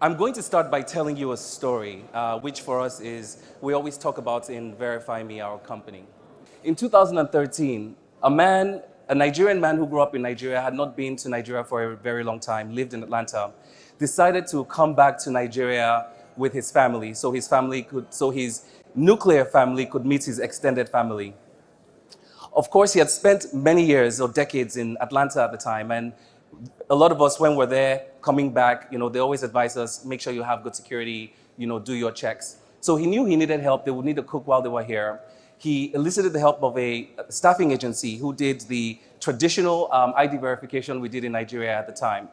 I'm going to start by telling you a story, which for us is, we always talk about in VerifyMe, our company. In 2013, a Nigerian man who grew up in Nigeria, had not been to Nigeria for a very long time, lived in Atlanta, decided to come back to Nigeria with his family, so his nuclear family could meet his extended family. Of course, he had spent many years or decades in Atlanta at the time, and a lot of us, when we're there, coming back, they always advise us, make sure you have good security, do your checks. So he knew he needed help. They would need a cook while they were here. He elicited the help of a staffing agency who did the traditional ID verification we did in Nigeria at the time.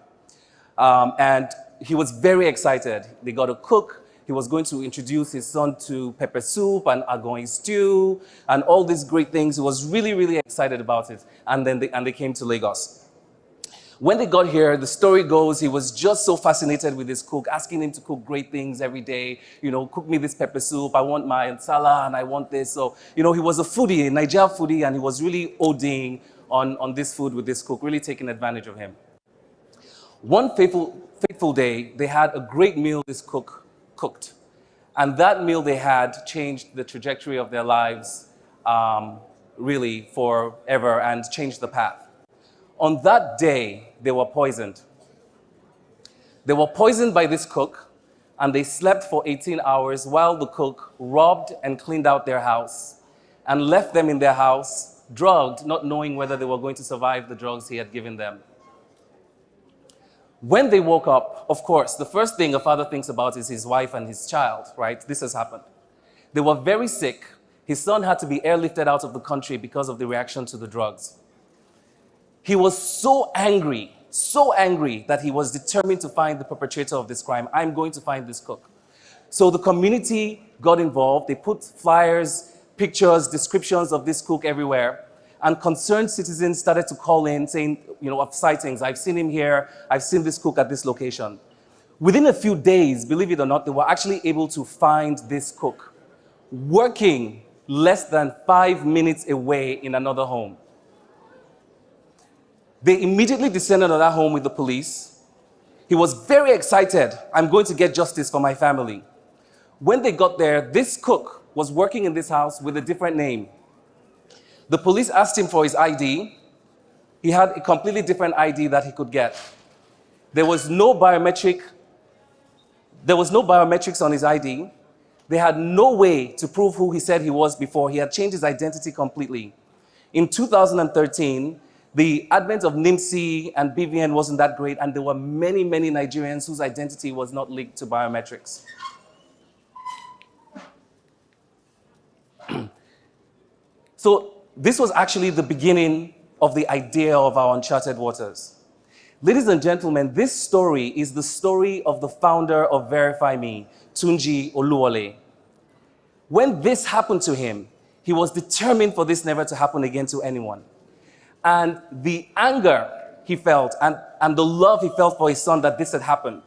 And he was very excited. They got a cook. He was going to introduce his son to pepper soup and agoin stew and all these great things. He was really, really excited about it. And then they came to Lagos. When they got here, the story goes, he was just so fascinated with his cook, asking him to cook great things every day. Cook me this pepper soup, I want my nsala, and I want this. So, he was a foodie, a Nigerian foodie, and he was really ODing on this food with this cook, really taking advantage of him. One fateful day, they had a great meal this cook cooked. And that meal they had changed the trajectory of their lives, really forever, and changed the path. On that day, they were poisoned. They were poisoned by this cook, and they slept for 18 hours while the cook robbed and cleaned out their house and left them in their house, drugged, not knowing whether they were going to survive the drugs he had given them. When they woke up, of course, the first thing a father thinks about is his wife and his child, right? This has happened. They were very sick. His son had to be airlifted out of the country because of the reaction to the drugs. He was so angry that he was determined to find the perpetrator of this crime. I'm going to find this cook. So the community got involved. They put flyers, pictures, descriptions of this cook everywhere. And concerned citizens started to call in saying, of sightings. I've seen him here. I've seen this cook at this location. Within a few days, believe it or not, they were actually able to find this cook working less than 5 minutes away in another home. They immediately descended on that home with the police. He was very excited. I'm going to get justice for my family. When they got there, this cook was working in this house with a different name. The police asked him for his ID. He had a completely different ID that he could get. There was no biometrics on his ID. They had no way to prove who he said he was before. He had changed his identity completely. In 2013, the advent of NIMC and BVN wasn't that great, and there were many, many Nigerians whose identity was not linked to biometrics. So this was actually the beginning of the idea of our uncharted waters. Ladies and gentlemen, this story is the story of the founder of VerifyMe, Tunji Oluwole. When this happened to him, he was determined for this never to happen again to anyone. And the anger he felt and the love he felt for his son that this had happened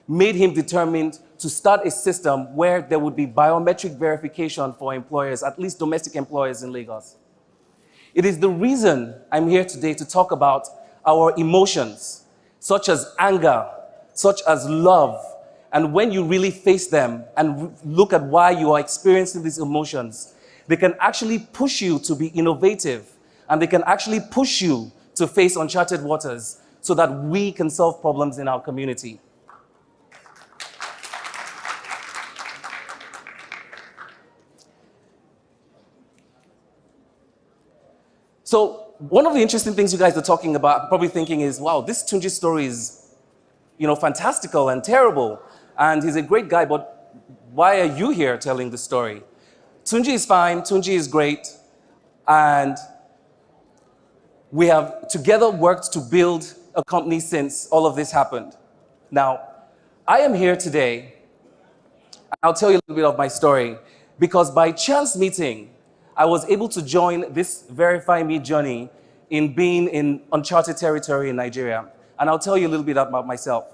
made him determined to start a system where there would be biometric verification for employers, at least domestic employers in Lagos. It is the reason I'm here today to talk about our emotions, such as anger, such as love, and when you really face them and look at why you are experiencing these emotions, they can actually push you to be innovative, and they can actually push you to face uncharted waters so that we can solve problems in our community. So one of the interesting things you guys are talking about, probably thinking is, wow, this Tunji story is, fantastical and terrible, and he's a great guy, but why are you here telling the story? Tunji is fine, Tunji is great, and we have together worked to build a company since all of this happened. Now, I am here today, and I'll tell you a little bit of my story, because by chance meeting, I was able to join this VerifyMe journey in being in uncharted territory in Nigeria. And I'll tell you a little bit about myself.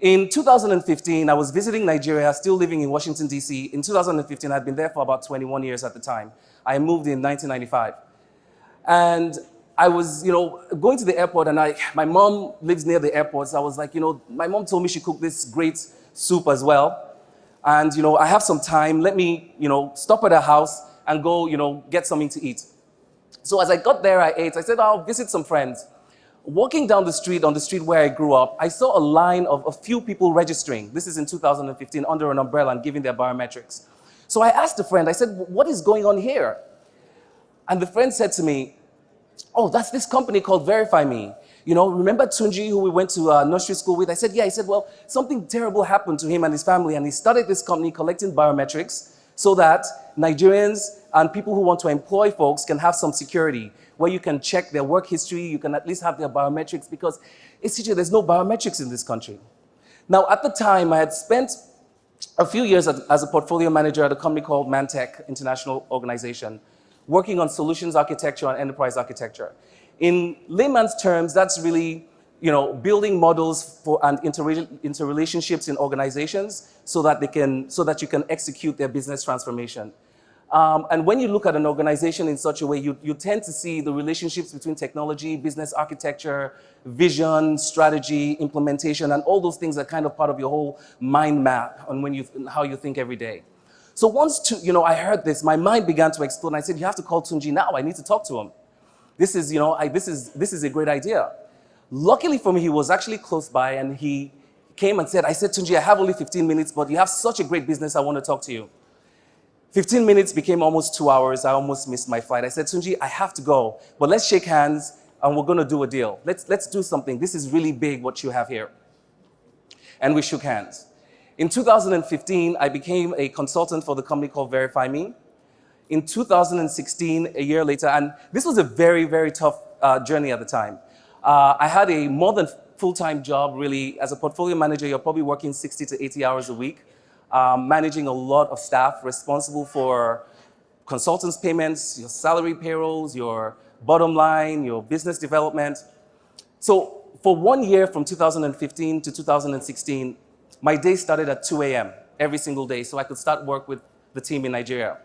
In 2015, I was visiting Nigeria, still living in Washington, D.C. In 2015, I'd been there for about 21 years at the time. I moved in 1995. And I was, going to the airport, and my mom lives near the airport, so I was like, my mom told me she cooked this great soup as well, and, I have some time, let me, stop at her house and go, get something to eat. So as I got there, I ate. I said, I'll visit some friends. Walking down the street, on the street where I grew up, I saw a line of a few people registering. This is in 2015, under an umbrella and giving their biometrics. So I asked a friend, I said, what is going on here? And the friend said to me, oh, that's this company called VerifyMe. Remember Tunji, who we went to nursery school with? I said, yeah. He said, well, something terrible happened to him and his family, and he started this company collecting biometrics so that Nigerians and people who want to employ folks can have some security, where you can check their work history, you can at least have their biometrics, because Esigie, there's no biometrics in this country. Now, at the time, I had spent a few years as a portfolio manager at a company called Mantech International Organization, working on solutions architecture and enterprise architecture. In layman's terms, that's really, building models for and interrelationships in organizations so that you can execute their business transformation. And when you look at an organization in such a way, you tend to see the relationships between technology, business architecture, vision, strategy, implementation, and all those things are kind of part of your whole mind map on how you think every day. So once I heard this, my mind began to explode, and I said, you have to call Tunji now. I need to talk to him. This is a great idea. Luckily for me, he was actually close by, and he came and said, Tunji, I have only 15 minutes, but you have such a great business, I want to talk to you. 15 minutes became almost 2 hours. I almost missed my flight. I said, Tunji, I have to go, but let's shake hands, and we're going to do a deal. Let's do something. This is really big, what you have here. And we shook hands. In 2015, I became a consultant for the company called VerifyMe. In 2016, a year later, and this was a very, very tough journey at the time. I had a more than full-time job, really. As a portfolio manager, you're probably working 60 to 80 hours a week, managing a lot of staff, responsible for consultants' payments, your salary payrolls, your bottom line, your business development. So for 1 year, from 2015 to 2016, my day started at 2 a.m. every single day, so I could start work with the team in Nigeria.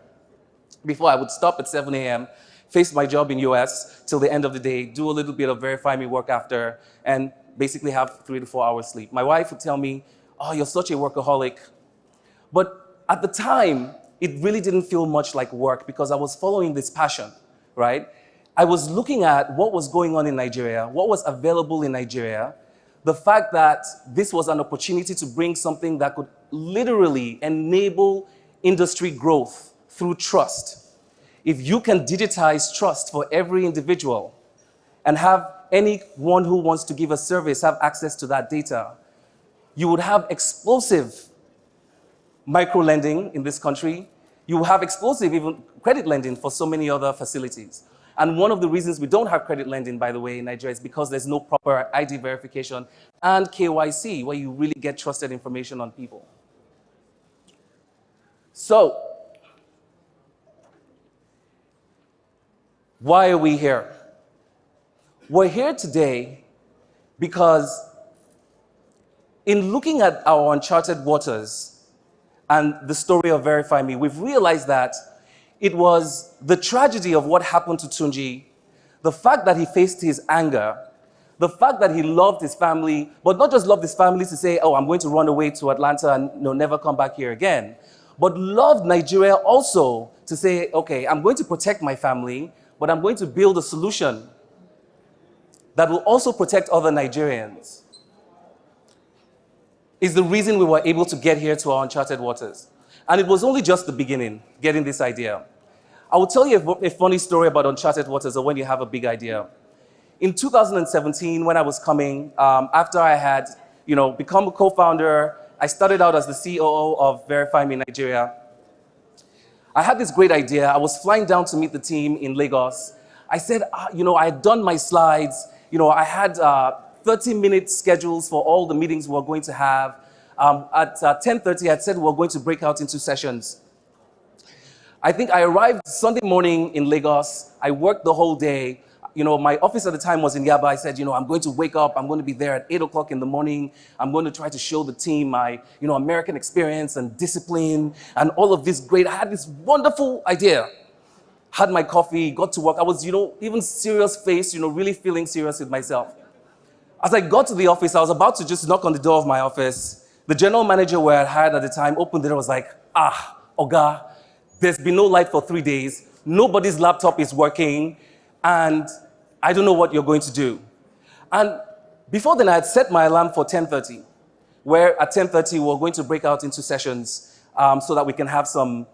Before, I would stop at 7 a.m., face my job in US till the end of the day, do a little bit of VerifyMe work after, and basically have 3 to 4 hours sleep. My wife would tell me, oh, you're such a workaholic. But at the time, it really didn't feel much like work, because I was following this passion, right? I was looking at what was going on in Nigeria, what was available in Nigeria, the fact that this was an opportunity to bring something that could literally enable industry growth through trust. If you can digitize trust for every individual and have anyone who wants to give a service have access to that data, you would have explosive micro-lending in this country. You will have explosive even credit lending for so many other facilities. And one of the reasons we don't have credit lending, by the way, in Nigeria is because there's no proper ID verification and KYC, where you really get trusted information on people. So, why are we here? We're here today because in looking at our uncharted waters and the story of VerifyMe, we've realized that it was the tragedy of what happened to Tunji, the fact that he faced his anger, the fact that he loved his family, but not just loved his family to say, oh, I'm going to run away to Atlanta and never come back here again, but loved Nigeria also to say, okay, I'm going to protect my family, but I'm going to build a solution that will also protect other Nigerians, is the reason we were able to get here to our uncharted waters. And it was only just the beginning, getting this idea. I will tell you a funny story about uncharted waters, or when you have a big idea. In 2017, when I was coming, after I had become a co-founder, I started out as the COO of VerifyMe Nigeria. I had this great idea. I was flying down to meet the team in Lagos. I said, I had done my slides. I had 30-minute schedules for all the meetings we were going to have. At 10:30, I had said we were going to break out into sessions. I think I arrived Sunday morning in Lagos. I worked the whole day. My office at the time was in Yaba. I said, I'm going to wake up. I'm going to be there at 8 o'clock in the morning. I'm going to try to show the team my, American experience and discipline and all of this great. I had this wonderful idea. had my coffee, got to work. I was, even serious face, really feeling serious with myself. As I got to the office, I was about to just knock on the door of my office. The general manager where I hired at the time opened the door and was like, Oga, there's been no light for 3 days. Nobody's laptop is working, and I don't know what you're going to do. And before then, I had set my alarm for 10:30, where at 10:30, we're going to break out into sessions so that we can have some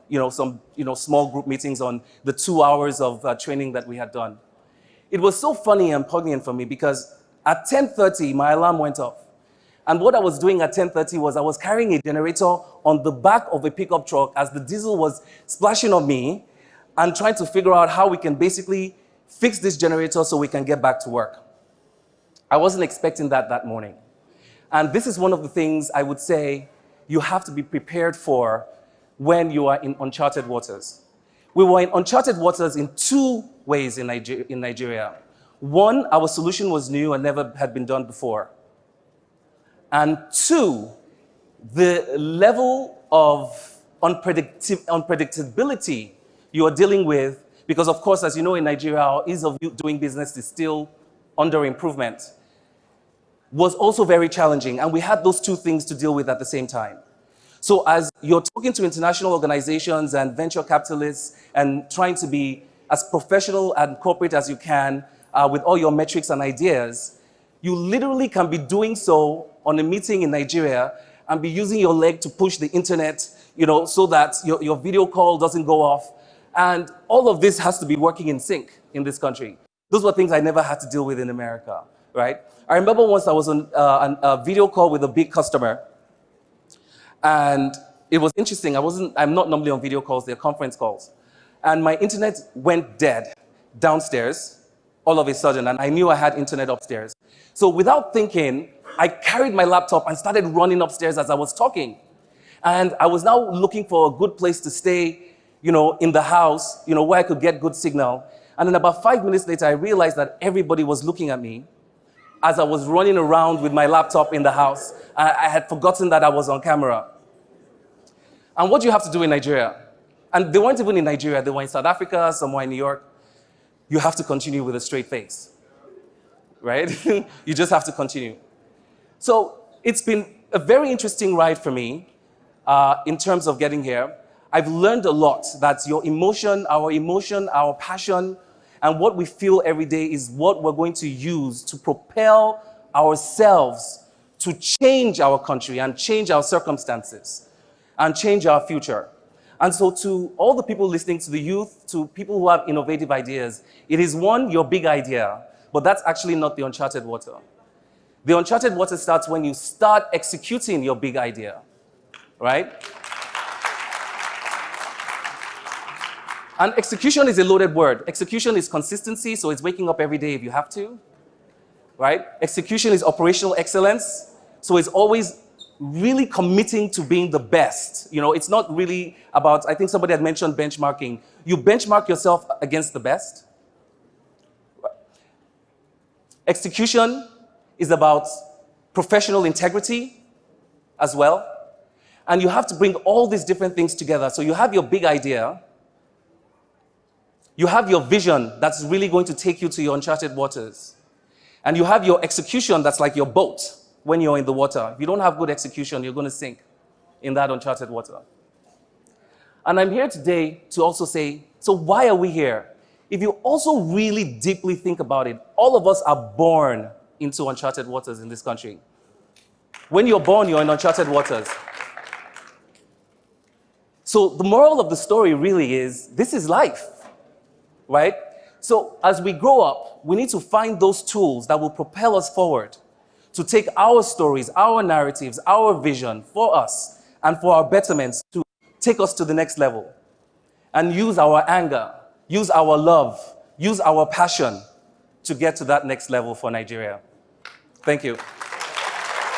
small group meetings on the 2 hours of training that we had done. It was so funny and poignant for me because at 10:30, my alarm went off. And what I was doing at 10:30 was I was carrying a generator on the back of a pickup truck as the diesel was splashing on me and trying to figure out how we can basically fix this generator so we can get back to work. I wasn't expecting that morning. And this is one of the things I would say you have to be prepared for when you are in uncharted waters. We were in uncharted waters in two ways in Nigeria. One, our solution was new and never had been done before. And two, the level of unpredictability you are dealing with, because of course, as you know, in Nigeria, our ease of doing business is still under improvement, was also very challenging. And we had those two things to deal with at the same time. So as you're talking to international organizations and venture capitalists and trying to be as professional and corporate as you can with all your metrics and ideas, you literally can be doing so on a meeting in Nigeria and be using your leg to push the internet, so that your video call doesn't go off. And all of this has to be working in sync in this country. Those were things I never had to deal with in America, right? I remember once I was on a video call with a big customer, and it was interesting. I'm not normally on video calls, they're conference calls. And my internet went dead downstairs all of a sudden, and I knew I had internet upstairs. So without thinking, I carried my laptop and started running upstairs as I was talking. And I was now looking for a good place to stay, in the house, where I could get good signal. And then about 5 minutes later, I realized that everybody was looking at me as I was running around with my laptop in the house. I had forgotten that I was on camera. And what do you have to do in Nigeria? And they weren't even in Nigeria, they were in South Africa, somewhere in New York. You have to continue with a straight face, right? You just have to continue. So it's been a very interesting ride for me in terms of getting here. I've learned a lot that our emotion, our passion, and what we feel every day is what we're going to use to propel ourselves to change our country and change our circumstances and change our future. And so to all the people listening, to the youth, to people who have innovative ideas, it is one, your big idea, but that's actually not the uncharted water. The uncharted water starts when you start executing your big idea, right? And execution is a loaded word. Execution is consistency, so it's waking up every day if you have to, right? Execution is operational excellence, so it's always really committing to being the best. It's not really about, I think somebody had mentioned benchmarking. You benchmark yourself against the best. Execution is about professional integrity as well. And you have to bring all these different things together. So you have your big idea, you have your vision that's really going to take you to your uncharted waters, and you have your execution that's like your boat when you're in the water. If you don't have good execution, you're going to sink in that uncharted water. And I'm here today to also say, so why are we here? If you also really deeply think about it, all of us are born into uncharted waters in this country. When you're born, you're in uncharted waters. So the moral of the story really is, this is life, right? So as we grow up, we need to find those tools that will propel us forward to take our stories, our narratives, our vision for us and for our betterments to take us to the next level and use our anger, use our love, use our passion to get to that next level for Nigeria. Thank you.